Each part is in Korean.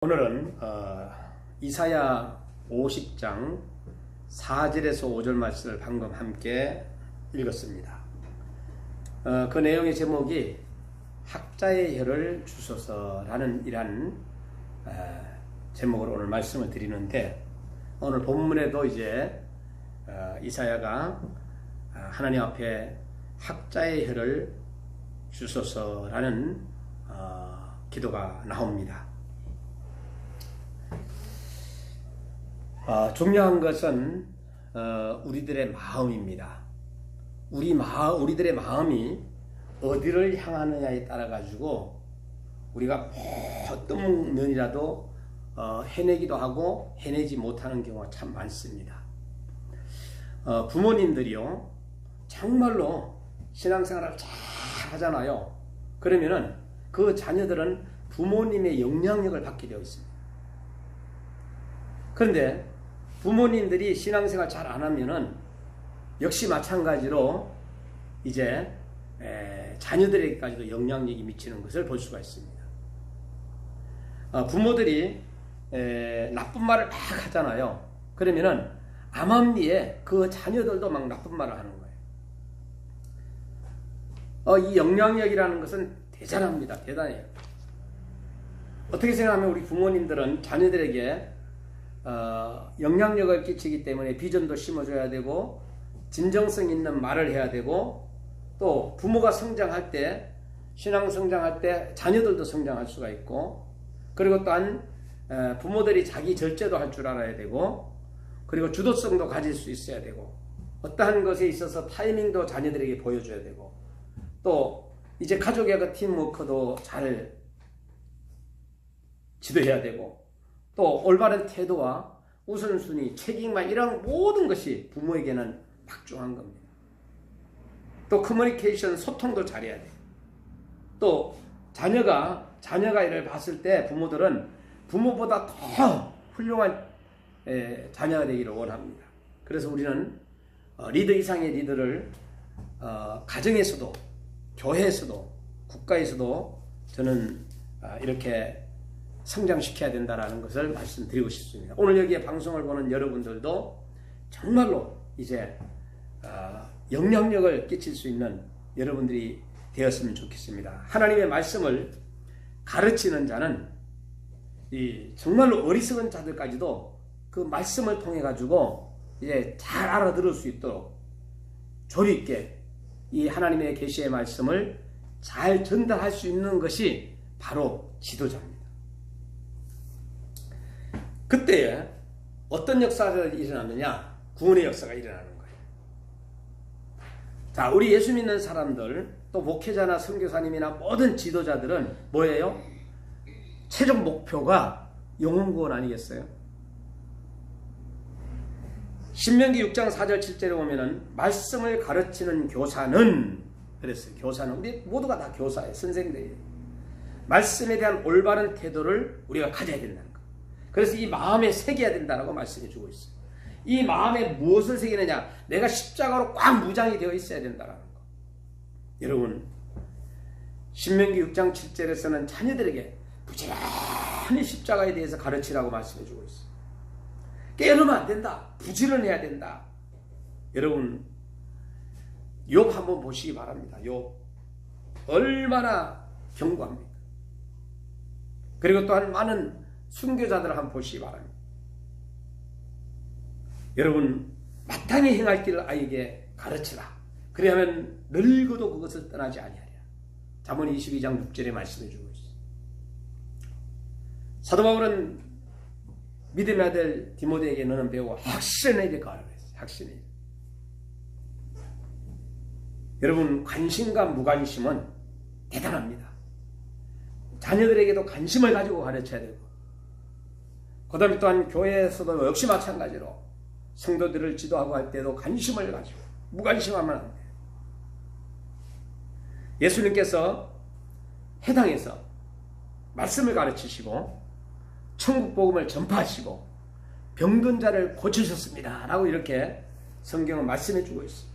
오늘은 이사야 50장 4절에서 5절 말씀을 방금 함께 읽었습니다. 그 내용의 제목이 학자의 혀를 주소서라는 이러한 제목으로 오늘 말씀을 드리는데, 오늘 본문에도 이제 이사야가 하나님 앞에 학자의 혀를 주소서라는 기도가 나옵니다. 중요한 것은 우리들의 마음입니다. 우리들의 마음이 어디를 향하느냐에 따라 가지고 우리가 어떤 면이라도 해내기도 하고 해내지 못하는 경우가 참 많습니다. 부모님들이요, 정말로 신앙생활을 잘 하잖아요. 그러면은 그 자녀들은 부모님의 영향력을 받게 되어 있습니다. 그런데 부모님들이 신앙생활 잘 안 하면은 역시 마찬가지로 이제 자녀들에게까지도 영향력이 미치는 것을 볼 수가 있습니다. 부모들이 나쁜 말을 막 하잖아요. 그러면은 암암리에 그 자녀들도 막 나쁜 말을 하는 거예요. 이 영향력이라는 것은 대단합니다. 대단해요. 어떻게 생각하면 우리 부모님들은 자녀들에게 영향력을 끼치기 때문에 비전도 심어줘야 되고 진정성 있는 말을 해야 되고, 또 부모가 성장할 때, 신앙 성장할 때 자녀들도 성장할 수가 있고, 그리고 또한 부모들이 자기 절제도 할 줄 알아야 되고, 그리고 주도성도 가질 수 있어야 되고, 어떠한 것에 있어서 타이밍도 자녀들에게 보여줘야 되고, 또 이제 가족의 그 팀워크도 잘 지도해야 되고, 또 올바른 태도와 우선순위, 책임만, 이런 모든 것이 부모에게는 막중한 겁니다. 또 커뮤니케이션, 소통도 잘해야 돼요. 또 자녀가 이를 봤을 때 부모들은 부모보다 더 훌륭한 자녀가 되기를 원합니다. 그래서 우리는 리더 이상의 리더를 가정에서도, 교회에서도, 국가에서도 저는 이렇게 성장시켜야 된다는 것을 말씀드리고 싶습니다. 오늘 여기에 방송을 보는 여러분들도 정말로 이제 영향력을 끼칠 수 있는 여러분들이 되었으면 좋겠습니다. 하나님의 말씀을 가르치는 자는 정말로 어리석은 자들까지도 그 말씀을 통해 가지고 이제 잘 알아들을 수 있도록 조리 있게 이 하나님의 계시의 말씀을 잘 전달할 수 있는 것이 바로 지도자입니다. 그때에 어떤 역사가 일어나느냐? 구원의 역사가 일어나는 거예요. 자, 우리 예수 믿는 사람들, 또 목회자나 선교사님이나 모든 지도자들은 뭐예요? 최종 목표가 영혼 구원 아니겠어요? 신명기 6장 4절 7절에 보면은 말씀을 가르치는 교사는, 그랬어요. 교사는, 우리 모두가 다 교사예요. 선생들이에요. 말씀에 대한 올바른 태도를 우리가 가져야 된다는 거예요. 그래서 이 마음에 새겨야 된다고 말씀해 주고 있어요. 이 마음에 무엇을 새기느냐? 내가 십자가로 꽉 무장이 되어 있어야 된다는 거. 여러분, 신명기 6장 7절에서는 자녀들에게 부지런히 십자가에 대해서 가르치라고 말씀해 주고 있어요. 깨어나면 안 된다. 부지런해야 된다. 여러분, 욥 한번 보시기 바랍니다. 욥 얼마나 견고합니까? 그리고 또한 많은 순교자들을 한번 보시기 바랍니다. 여러분, 마땅히 행할 길을 아이에게 가르치라. 그리하면 늙어도 그것을 떠나지 아니하리라. 잠언 22장 6절에 말씀해 주고 있습니다. 사도 바울은 믿음의 아들 디모데에게 너는 배우고 확신의 일에 가라고 했어요. 확신의 일. 여러분, 관심과 무관심은 대단합니다. 자녀들에게도 관심을 가지고 가르쳐야 되고, 그 다음에 또한 교회에서도 역시 마찬가지로 성도들을 지도하고 할 때도 관심을 가지고, 무관심하면 안 돼요. 예수님께서 해당에서 말씀을 가르치시고 천국 복음을 전파하시고 병든 자를 고치셨습니다 라고 이렇게 성경은 말씀해 주고 있어요.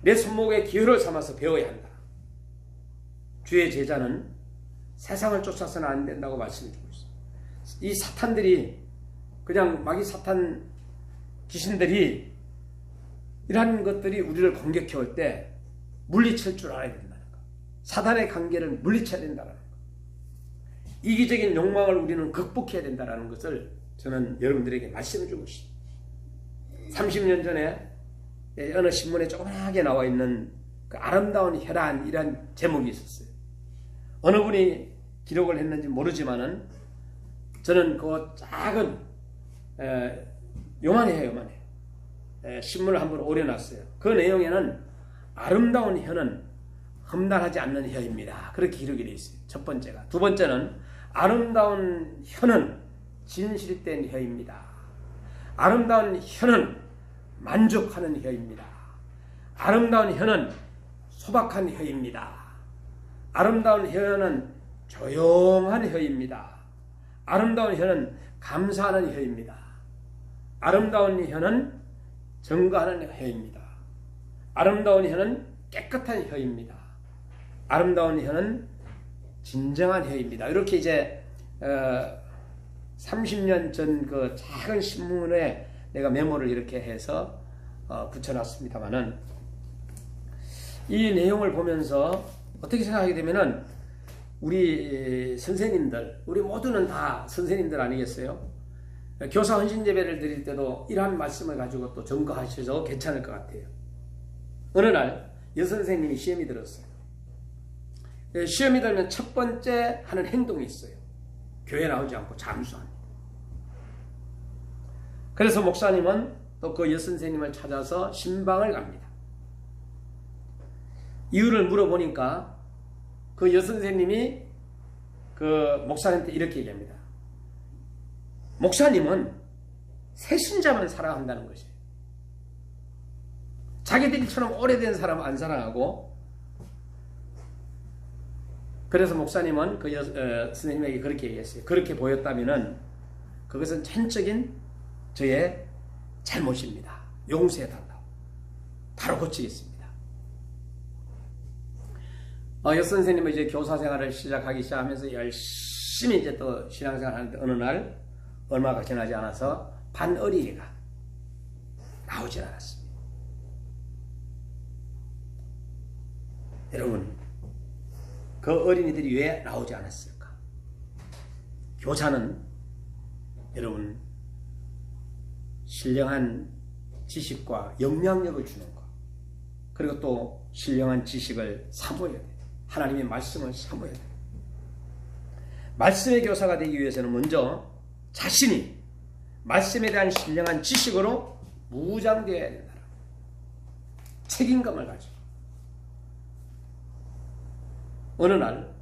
내 손목에 기회를 삼아서 배워야 한다. 주의 제자는 세상을 쫓아서는 안 된다고 말씀해 주고 있어요. 이 사탄들이 그냥 마귀 사탄 귀신들이 이러한 것들이 우리를 공격해 올 때 물리칠 줄 알아야 된다는 거. 사단의 관계를 물리쳐야 된다는 거. 이기적인 욕망을 우리는 극복해야 된다는 것을 저는 여러분들에게 말씀해 주고 싶습니다. 30년 전에 어느 신문에 조그맣게 나와 있는 그 아름다운 혈안이란 제목이 있었어요. 어느 분이 기록을 했는지 모르지만은 저는 그 작은 요만해요. 신문을 한번 오려놨어요. 그 내용에는 아름다운 혀는 험난하지 않는 혀입니다. 그렇게 기록이 되어 있어요. 첫 번째가. 두 번째는 아름다운 혀는 진실된 혀입니다. 아름다운 혀는 만족하는 혀입니다. 아름다운 혀는 소박한 혀입니다. 아름다운 혀는 조용한 혀입니다. 아름다운 혀는 감사하는 혀입니다. 아름다운 혀는 증거하는 혀입니다. 아름다운 혀는 깨끗한 혀입니다. 아름다운 혀는 진정한 혀입니다. 이렇게 이제 30년 전 그 작은 신문에 내가 메모를 이렇게 해서 붙여놨습니다만은 이 내용을 보면서 어떻게 생각하게 되면은 우리 선생님들, 우리 모두는 다 선생님들 아니겠어요? 교사 헌신 예배를 드릴 때도 이러한 말씀을 가지고 또 증거하셔서 괜찮을 것 같아요. 어느 날 여선생님이 시험이 들었어요. 시험이 들면 첫 번째 하는 행동이 있어요. 교회 나오지 않고 잠수합니다. 그래서 목사님은 또 그 여선생님을 찾아서 신방을 갑니다. 이유를 물어보니까 그 여선생님이 그 목사님한테 이렇게 얘기합니다. 목사님은 새신자만 사랑한다는 것이에요. 자기들처럼 오래된 사람 안 사랑하고, 그래서 목사님은 그 선생님에게 그렇게 얘기했어요. 그렇게 보였다면은 그것은 전적인 저의 잘못입니다. 용서해달라고. 바로 고치겠습니다. 여선생님은 이제 교사 생활을 시작하기 시작하면서 열심히 이제 또 신앙생활 하는데 어느 날 얼마가 지나지 않아서 반어린이가 나오질 않았습니다. 여러분, 그 어린이들이 왜 나오지 않았을까? 교사는 여러분 신령한 지식과 영향력을 주는 것, 그리고 또 신령한 지식을 사모해야 돼요. 하나님의 말씀을 사모해야 돼요. 말씀의 교사가 되기 위해서는 먼저 자신이 말씀에 대한 신령한 지식으로 무장되어야 된다. 책임감을 가지고. 어느 날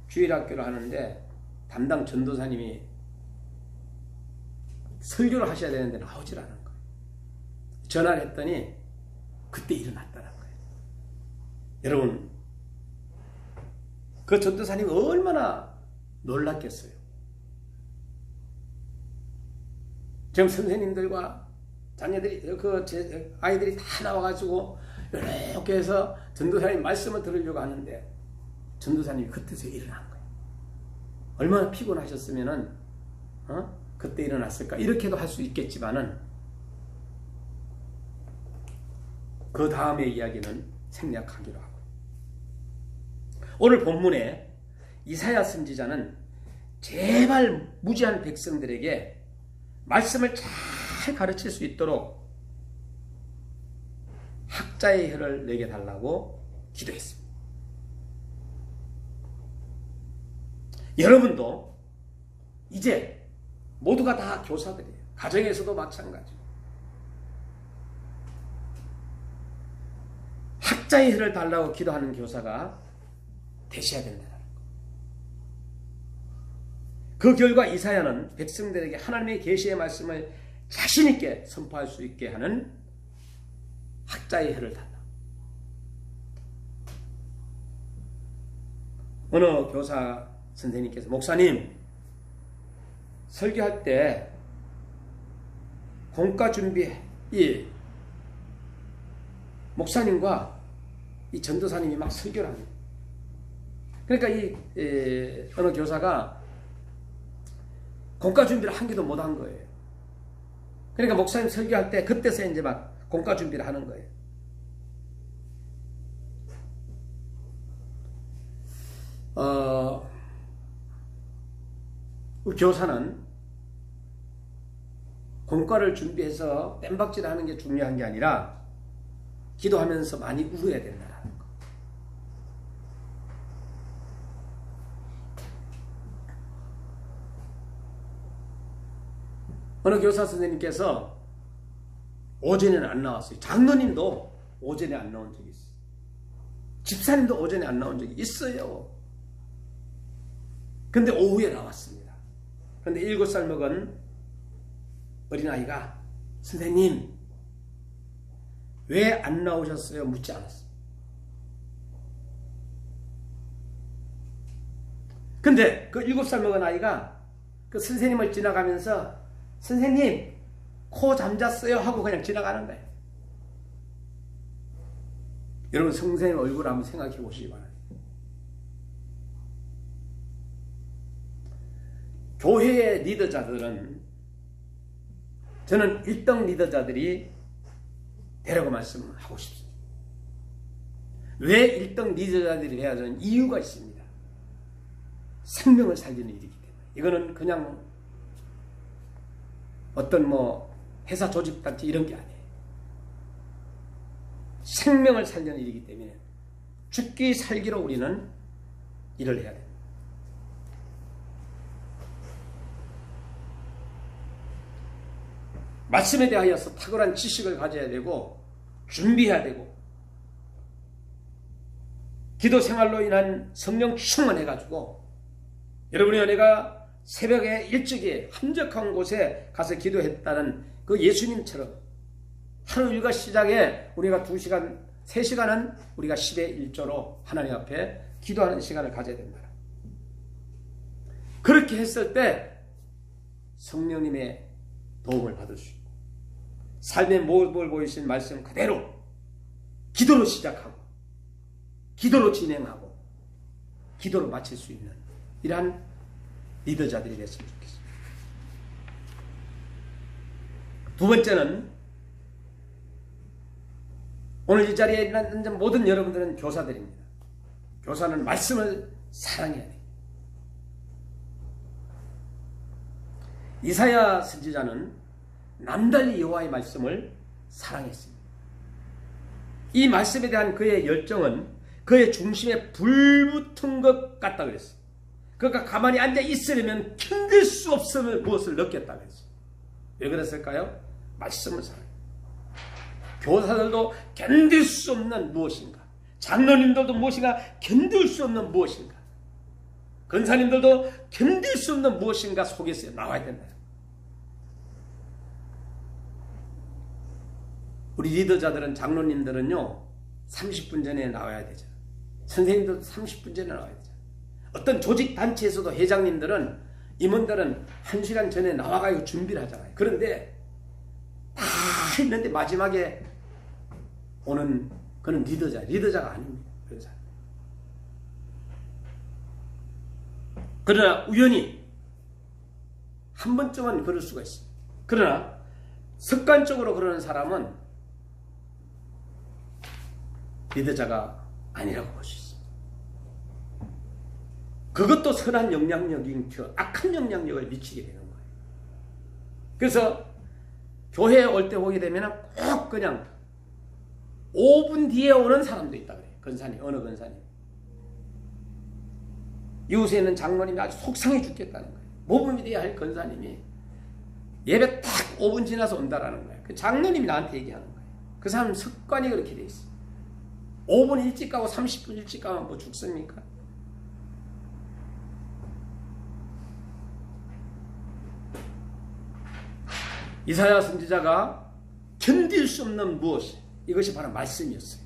주일학교를 하는데 담당 전도사님이 설교를 하셔야 되는데 나오질 않은 거예요. 전화를 했더니 그때 일어났다는 거예요. 여러분, 그 전도사님이 얼마나 놀랐겠어요. 지금 선생님들과 자녀들이, 그 아이들이 다 나와가지고 이렇게 해서 전도사님 말씀을 들으려고 하는데 전도사님이 그때서 일어난 거예요. 얼마나 피곤하셨으면은 그때 일어났을까? 이렇게도 할 수 있겠지만은 그 다음의 이야기는 생략하기로 하고, 오늘 본문에 이사야 선지자는 제발 무지한 백성들에게 말씀을 잘 가르칠 수 있도록 학자의 혀를 내게 달라고 기도했습니다. 여러분도 이제 모두가 다 교사들이에요. 가정에서도 마찬가지. 학자의 혀를 달라고 기도하는 교사가 되셔야 된다는 것. 그 결과 이사야는 백성들에게 하나님의 계시의 말씀을 자신 있게 선포할 수 있게 하는 학자의 혀를 달라. 어느 교사 선생님께서, 목사님, 설교할 때 공과 준비, 이 목사님과 이 전도사님이 막 설교를 합니다. 그러니까 어느 교사가 공과 준비를 한 개도 못 한 거예요. 그러니까 목사님 설교할 때 그때서 이제 막 공과 준비를 하는 거예요. 우리 교사는 공과를 준비해서 땜박질하는 게 중요한 게 아니라 기도하면서 많이 울어야 된다는 거. 어느 교사 선생님께서 오전에는 안 나왔어요. 장로님도 오전에 안 나온 적이 있어요. 집사님도 오전에 안 나온 적이 있어요. 근데 오후에 나왔습니다. 그런데 7살 먹은 어린아이가 선생님 왜 안 나오셨어요? 묻지 않았어요. 근데 그 7살 먹은 아이가 그 선생님을 지나가면서 선생님 코 잠잤어요? 하고 그냥 지나가는 거예요. 여러분 선생님 얼굴 한번 생각해 보시기 바랍니다. 교회의 리더자들은 저는 1등 리더자들이 되라고 말씀하고 싶습니다. 왜 1등 리더자들이 돼야 하는 이유가 있습니다. 생명을 살리는 일이기 때문에. 이거는 그냥 어떤 회사 조직단체 이런 게 아니에요. 생명을 살리는 일이기 때문에 죽기 살기로 우리는 일을 해야 됩니다. 말씀에 대하여서 탁월한 지식을 가져야 되고 준비해야 되고 기도 생활로 인한 성령 충만해가지고 여러분의 은혜가 새벽에 일찍이 한적한 곳에 가서 기도했다는 그 예수님처럼 하루 일과 시작에 우리가 2시간, 3시간은 우리가 10의 1조로 하나님 앞에 기도하는 시간을 가져야 된다. 그렇게 했을 때 성령님의 도움을 받을 수 있고 삶의 모습을 보이신 말씀 그대로 기도로 시작하고 기도로 진행하고 기도로 마칠 수 있는 이러한 리더자들이 됐으면 좋겠습니다. 두 번째는 오늘 이 자리에 있는 모든 여러분들은 교사들입니다. 교사는 말씀을 사랑해야 돼요. 이사야 선지자는 남달리 여호와의 말씀을 사랑했습니다. 이 말씀에 대한 그의 열정은 그의 중심에 불붙은 것 같다 그랬어요. 그러니까 가만히 앉아 있으려면 견딜 수 없음을 무엇을 느꼈다 그랬어요. 왜 그랬을까요? 말씀을 사랑해요. 교사들도 견딜 수 없는 무엇인가, 장로님들도 무엇인가 견딜 수 없는 무엇인가, 권사님들도 견딜 수 없는 무엇인가 속에서 나와야 된다. 우리 리더자들은 장로님들은요 30분 전에 나와야 되죠. 선생님들도 30분 전에 나와야 되죠. 어떤 조직 단체에서도 회장님들은 임원들은 1시간 전에 나와가지고 준비를 하잖아요. 그런데 다 했는데 마지막에 오는 그는 리더자가 아닙니다. 그러나 우연히 한 번쯤은 그럴 수가 있습니다. 그러나 습관적으로 그러는 사람은 리더자가 아니라고 볼 수 있습니다. 그것도 선한 영향력인 척 악한 영향력을 미치게 되는 거예요. 그래서 교회에 올 때 보게 되면 꼭 그냥 5분 뒤에 오는 사람도 있다 그래요. 권사님, 어느 권사님. 이웃에 있는 장로님이 아주 속상해 죽겠다는 거예요. 모범이 돼야 할 권사님이 예배 딱 5분 지나서 온다라는 거예요. 그 장로님이 나한테 얘기하는 거예요. 그 사람 습관이 그렇게 돼 있어요. 5분 일찍 가고 30분 일찍 가면 뭐 죽습니까? 이사야 선지자가 견딜 수 없는 무엇이, 이것이 바로 말씀이었어요.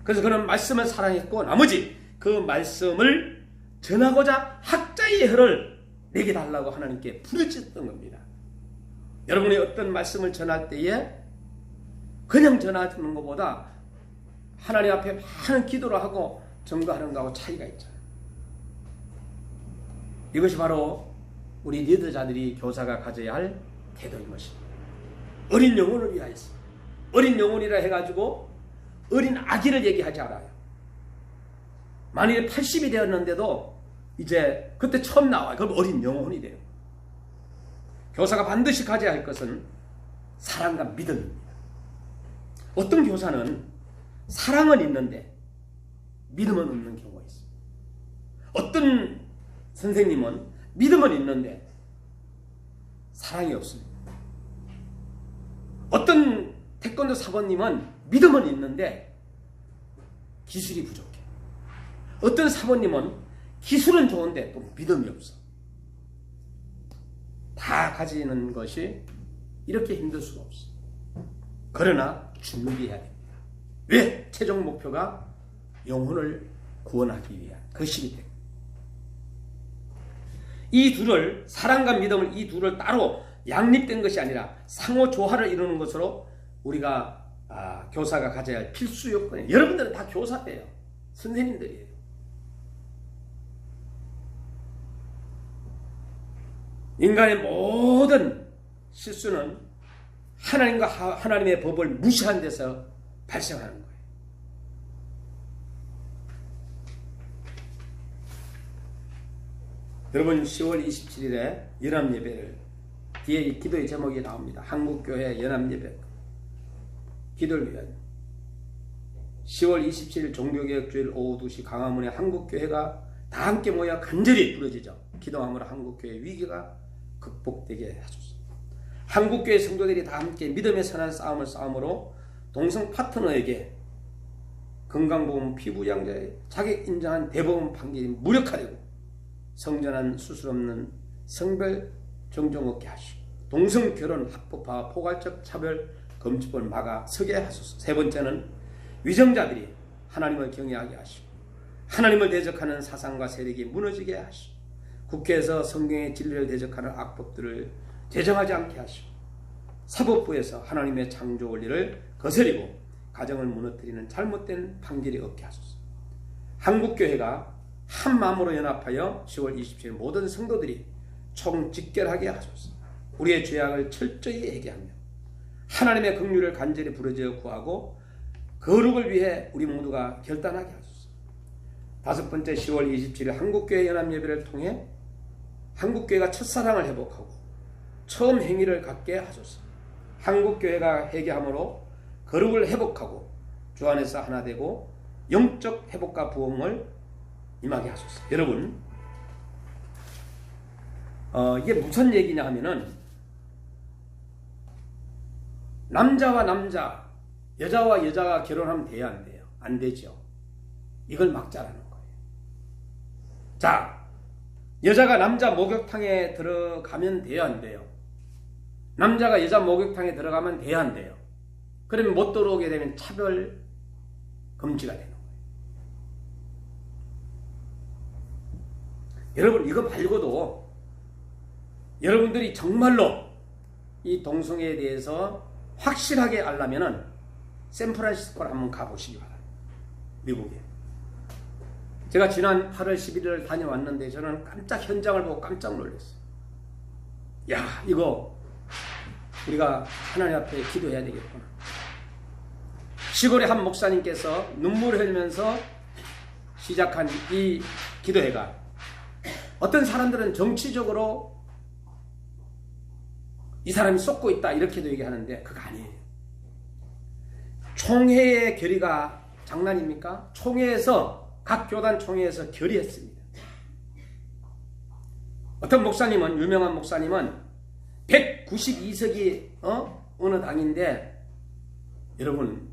그래서 그는 말씀을 사랑했고 나머지 그 말씀을 전하고자 학자의 혀를 내게 달라고 하나님께 부르짖었던 겁니다. 여러분이 어떤 말씀을 전할 때에 그냥 전하는 것보다 하나님 앞에 많은 기도를 하고 증거하는 것하고 차이가 있잖아요. 이것이 바로 우리 리더자들이 교사가 가져야 할 태도인 것입니다. 어린 영혼을 위하여서. 어린 영혼이라 해가지고 어린 아기를 얘기하지 않아요. 만일에 80이 되었는데도 이제 그때 처음 나와요. 그럼 어린 영혼이 돼요. 교사가 반드시 가져야 할 것은 사랑과 믿음입니다. 어떤 교사는 사랑은 있는데 믿음은 없는 경우가 있어요. 어떤 선생님은 믿음은 있는데 사랑이 없습니다. 어떤 태권도 사범님은 믿음은 있는데 기술이 부족해. 어떤 사범님은 기술은 좋은데 또 믿음이 없어. 다 가지는 것이 이렇게 힘들 수가 없어. 그러나 준비해야 됩니다. 왜? 최종 목표가 영혼을 구원하기 위한 것이기 때문에. 이 둘을, 사랑과 믿음을, 이 둘을 따로 양립된 것이 아니라 상호 조화를 이루는 것으로 우리가 교사가 가져야 할 필수 요건이에요. 여러분들은 다 교사예요. 선생님들이에요. 인간의 모든 실수는 하나님과 하나님의 법을 무시한 데서 발생하는 거예요. 여러분 10월 27일에 연합예배를 뒤에 이 기도의 제목이 나옵니다. 한국교회 연합예배 기도를 위하여 10월 27일 종교개혁주일 오후 2시 광화문에 한국교회가 다 함께 모여 간절히 부르짖어 기도함으로 한국교회의 위기가 극복되게 하소서. 한국교회 성도들이 다 함께 믿음의 선한 싸움을 싸움으로 동성 파트너에게 건강보험 피부양자의 자격 인정한 대법원 판결이 무력화되고 성전한 수술 없는 성별 정정 없게 하시고 동성결혼 합법화와 포괄적 차별 금지법을 막아 서게 하소서. 세 번째는 위정자들이 하나님을 경외하게 하시고 하나님을 대적하는 사상과 세력이 무너지게 하시고 국회에서 성경의 진리를 대적하는 악법들을 제정하지 않게 하시고 사법부에서 하나님의 창조 원리를 거스리고 가정을 무너뜨리는 잘못된 판결이 없게 하소서. 한국교회가 한 마음으로 연합하여 10월 27일 모든 성도들이 총직결하게 하소서. 우리의 죄악을 철저히 회개하며 하나님의 긍휼을 간절히 부르짖어 구하고 거룩을 위해 우리 모두가 결단하게 하소서. 다섯 번째 10월 27일 한국교회 연합예배를 통해 한국교회가 첫사랑을 회복하고 처음 행위를 갖게 하소서. 한국교회가 회개함으로 거룩을 회복하고 주 안에서 하나 되고 영적 회복과 부흥을 임하게 하소서. 여러분 이게 무슨 얘기냐 하면은 남자와 남자, 여자와 여자가 결혼하면 돼야 안 돼요? 안 되죠. 이걸 막자라는 거예요. 자, 여자가 남자 목욕탕에 들어가면 돼야 안 돼요? 남자가 여자 목욕탕에 들어가면 돼야 안 돼요? 그러면 못 들어오게 되면 차별 금지가 되는 거예요. 여러분 이거 말고도 여러분들이 정말로 이 동성애에 대해서 확실하게 알려면은 샌프란시스코를 한번 가보시기 바랍니다. 미국에. 제가 지난 8월 11일 다녀왔는데 저는 깜짝 현장을 보고 깜짝 놀랐어요. 야, 이거 우리가 하나님 앞에 기도해야 되겠구나. 시골의 한 목사님께서 눈물을 흘리면서 시작한 이 기도회가 어떤 사람들은 정치적으로 이 사람이 쏟고 있다 이렇게도 얘기하는데 그거 아니에요. 총회의 결의가 장난입니까? 총회에서 각 교단 총회에서 결의했습니다. 어떤 목사님은 유명한 목사님은 192석이 어느 당인데 여러분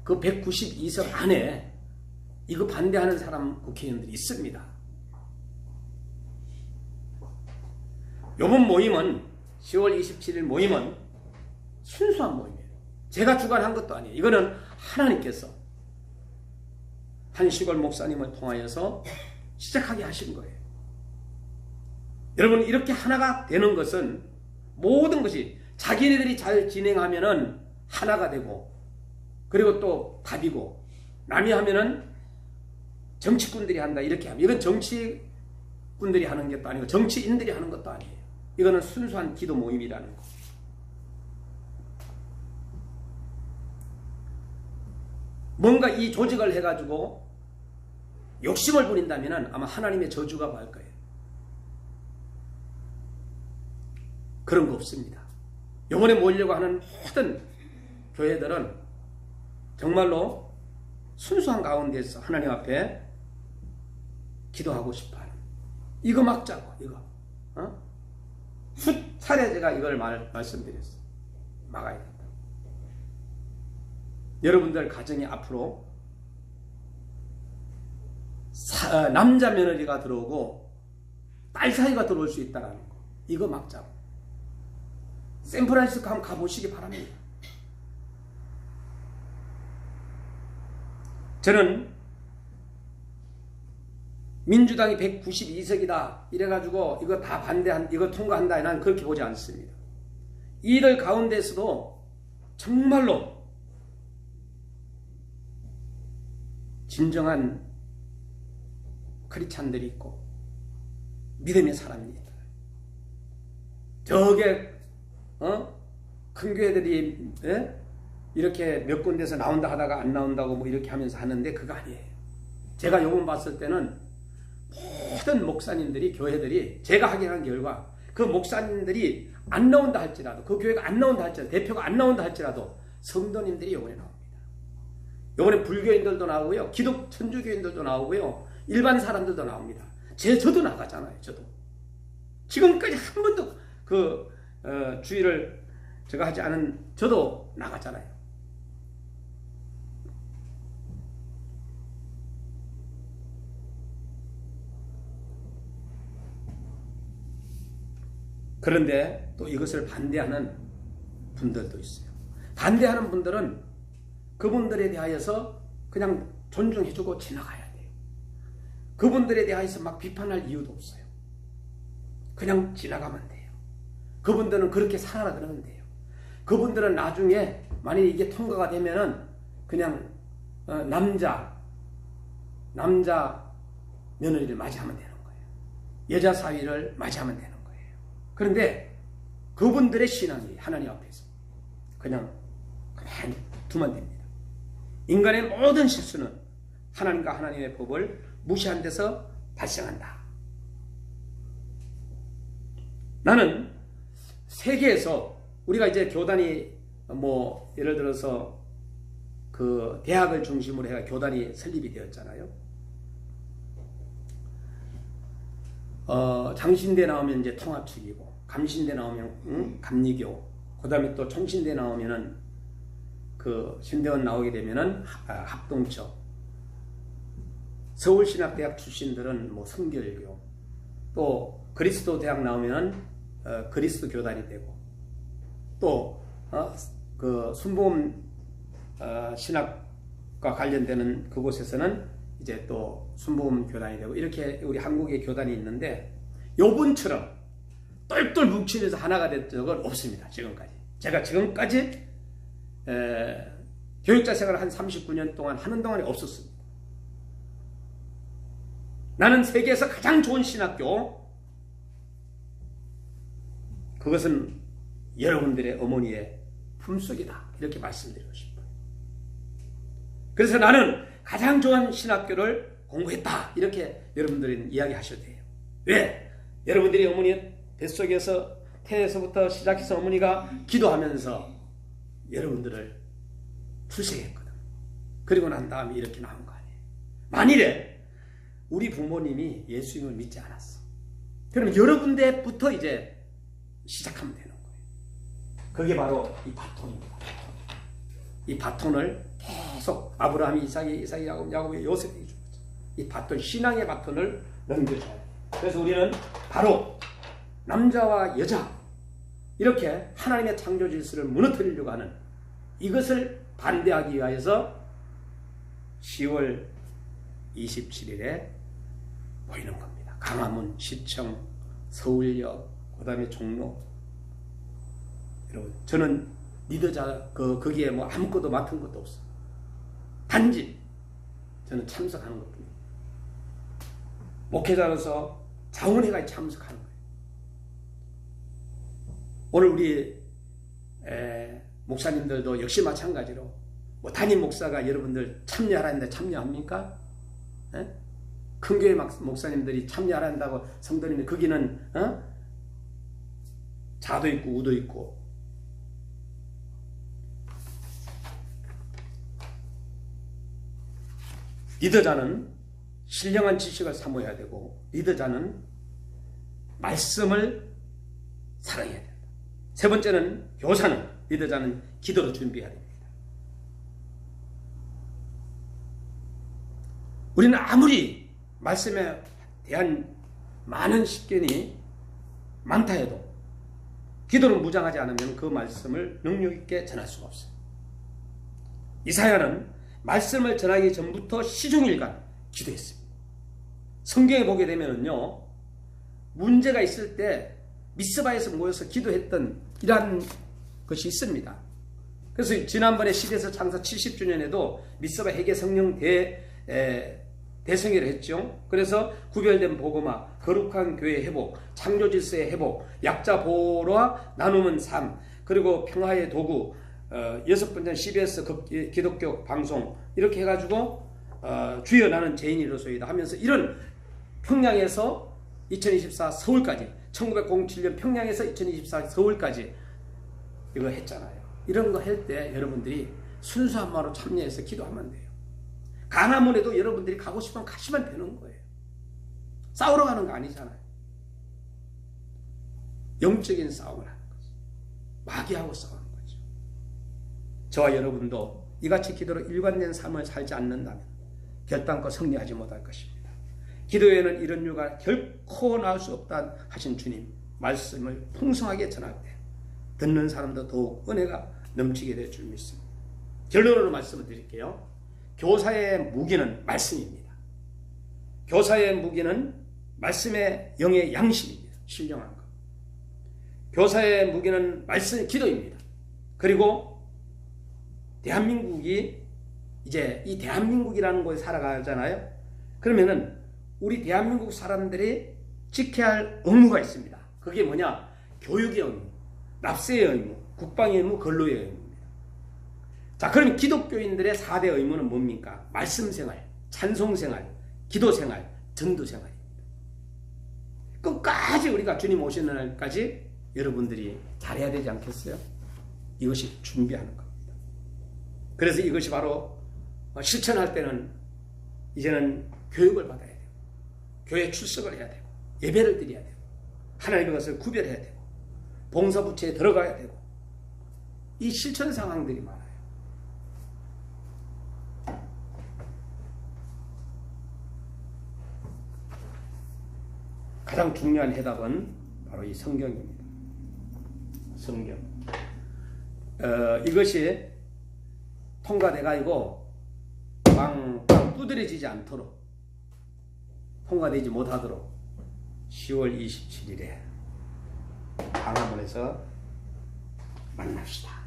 그 192석 안에 이거 반대하는 사람 국회의원들이 있습니다. 이번 모임은 10월 27일 모임은 순수한 모임이에요. 제가 주관한 것도 아니에요. 이거는 하나님께서 한 시골 목사님을 통하여서 시작하게 하신 거예요. 여러분 이렇게 하나가 되는 것은 모든 것이 자기네들이 잘 진행하면은 하나가 되고 그리고 또 답이고 남이 하면은 정치꾼들이 한다 이렇게 하면 이건 정치꾼들이 하는 것도 아니고 정치인들이 하는 것도 아니에요. 이거는 순수한 기도 모임이라는 거. 뭔가 이 조직을 해가지고 욕심을 부린다면 아마 하나님의 저주가 갈 거예요. 그런 거 없습니다. 이번에 모이려고 하는 모든 교회들은 정말로 순수한 가운데서 하나님 앞에 기도하고 싶어하는, 이거 막자고. 이거 수차례 제가 이걸 말씀드렸어요. 막아야 된다. 여러분들 가정에 앞으로 남자 며느리가 들어오고 딸 사이가 들어올 수 있다는 거, 이거 막자고. 샌프란시스코 한번 가보시기 바랍니다. 저는 민주당이 192석이다 이래가지고 이거 다 이거 통과한다, 난 그렇게 보지 않습니다. 이들 가운데서도 정말로 진정한 크리스찬들이 있고 믿음의 사람이 있다. 저게 큰 교회들이 이렇게 몇 군데서 나온다 하다가 안 나온다고 뭐 이렇게 하면서 하는데 그거 아니에요. 제가 요번 봤을 때는 모든 목사님들이, 교회들이, 제가 확인한 결과 그 목사님들이 안 나온다 할지라도, 그 교회가 안 나온다 할지라도, 대표가 안 나온다 할지라도 성도님들이 요번에 나옵니다. 요번에 불교인들도 나오고요, 천주교인들도 나오고요, 일반 사람들도 나옵니다. 저도 나가잖아요. 저도 지금까지 한 번도 주의를 제가 하지 않은 저도 나가잖아요. 그런데 또 이것을 반대하는 분들도 있어요. 반대하는 분들은 그분들에 대하여서 그냥 존중해주고 지나가야 돼요. 그분들에 대하여서 막 비판할 이유도 없어요. 그냥 지나가면 돼요. 그분들은 그렇게 살아라 그러면 돼요. 그분들은 나중에 만약에 이게 통과가 되면은 그냥 남자 며느리를 맞이하면 되는 거예요. 여자 사위를 맞이하면 되는 거예요. 그런데 그분들의 신앙이 하나님 앞에서 그냥 두면 됩니다. 인간의 모든 실수는 하나님과 하나님의 법을 무시한 데서 발생한다. 나는 세계에서 우리가 이제 교단이 뭐 예를 들어서 그 대학을 중심으로 해가 교단이 설립이 되었잖아요. 장신대 나오면 이제 통합측이고, 감신대 나오면 감리교, 그 다음에 또 총신대 나오면은 그 신대원 나오게 되면은 합동처, 서울신학대학 출신들은 뭐 성결교, 또 그리스도 대학 나오면은 그리스도 교단이 되고, 또 그 순복음 신학과 관련되는 그곳에서는 이제 또 순복음 교단이 되고, 이렇게 우리 한국의 교단이 있는데 요번처럼 똘똘 뭉치면서 하나가 된 적은 없습니다. 지금까지. 제가 지금까지 교육자 생활을 한 39년 동안 하는 동안에 없었습니다. 나는 세계에서 가장 좋은 신학교, 그것은 여러분들의 어머니의 품속이다, 이렇게 말씀드리고 싶어요. 그래서 나는 가장 좋은 신학교를 공부했다, 이렇게 여러분들은 이야기하셔도 돼요. 왜? 여러분들이 어머니의 뱃속에서 태에서부터 시작해서 어머니가 기도하면서 여러분들을 출생했거든. 그리고 난 다음에 이렇게 나온 거 아니에요. 만일에 우리 부모님이 예수님을 믿지 않았어, 그러면 여러 군데부터 이제 시작하면 되는 거예요. 그게 바로 이 바톤입니다. 이 바톤을 계속 아브라함이 이삭이 야곱이 요셉에게 준 거죠. 이 바톤, 신앙의 바톤을 넘겨줘야 돼요. 그래서 우리는 바로 남자와 여자, 이렇게 하나님의 창조 질서를 무너뜨리려고 하는 이것을 반대하기 위해서 10월 27일에 모이는 겁니다. 강화문, 시청, 서울역, 그 다음에 종로. 여러분, 저는 리더자 거기에 뭐 아무것도 맡은 것도 없어요. 단지 저는 참석하는 것뿐이에요. 목회자로서 자원회가에 참석하는 거예요. 오늘 우리 목사님들도 역시 마찬가지로 뭐 담임 목사가 여러분들 참여하라는데 참여합니까? 에? 큰 교회 목사님들이 참여하란다고 성도님들 거기는 자도 있고 우도 있고 리더자는 신령한 지식을 사모해야 되고 리더자는 말씀을 사랑해야 된다. 세 번째는 교사는 리더자는 기도로 준비해야 됩니다. 우리는 아무리 말씀에 대한 많은 식견이 많다 해도 기도를 무장하지 않으면 그 말씀을 능력 있게 전할 수가 없어요. 이사야는 말씀을 전하기 전부터 시종일관 기도했습니다. 성경에 보게 되면요, 문제가 있을 때 미스바에서 모여서 기도했던 이러한 것이 있습니다. 그래서 지난번에 시대에서 창사 70주년에도 미스바 회개 성령 대성회를 했죠. 그래서 구별된 복음화, 거룩한 교회 회복, 창조 질서의 회복, 약자 보호와 나눔은 삶, 그리고 평화의 도구, 여섯 번째 CBS 기독교 방송 이렇게 해가지고 주여 나는 죄인이로소이다 하면서 이런 평양에서 2024 서울까지 1907년 평양에서 2024 서울까지 이거 했잖아요. 이런 거 할 때 여러분들이 순수한 마음으로 참여해서 기도하면 돼요. 가나문에도 여러분들이 가고 싶으면 가시면 되는 거예요. 싸우러 가는 거 아니잖아요. 영적인 싸움을 하는 거죠. 마귀하고 싸우는 거죠. 저와 여러분도 이같이 기도로 일관된 삶을 살지 않는다면 결단코 승리하지 못할 것입니다. 기도에는 이런 이유가 결코 나올 수 없다 하신 주님 말씀을 풍성하게 전할 때 듣는 사람도 더욱 은혜가 넘치게 될 줄 믿습니다. 결론으로 말씀을 드릴게요. 교사의 무기는 말씀입니다. 교사의 무기는 말씀의 영의 양심입니다. 신령한 것. 교사의 무기는 말씀, 기도입니다. 그리고 대한민국이 이제 이 대한민국이라는 곳에 살아가잖아요. 그러면은 우리 대한민국 사람들이 지켜야 할 의무가 있습니다. 그게 뭐냐? 교육의 의무, 납세의 의무, 국방의 의무, 근로의 의무입니다. 자, 그럼 기독교인들의 4대 의무는 뭡니까? 말씀생활, 찬송생활, 기도생활, 전도생활입니다. 끝까지 우리가 주님 오시는 날까지 여러분들이 잘해야 되지 않겠어요? 이것이 준비하는 겁니다. 그래서 이것이 바로 실천할 때는 이제는 교육을 받아야 돼요. 교회 출석을 해야 되고 예배를 드려야 되고 하나님의 것을 구별해야 되고 봉사부처에 들어가야 되고 이 실천 상황들이 많아요. 가장 중요한 해답은 바로 이 성경입니다. 성경. 이것이 통과돼가지고 빵빵 두드려지지 않도록 통과되지 못하도록 10월 27일에 광화문에서 만납시다.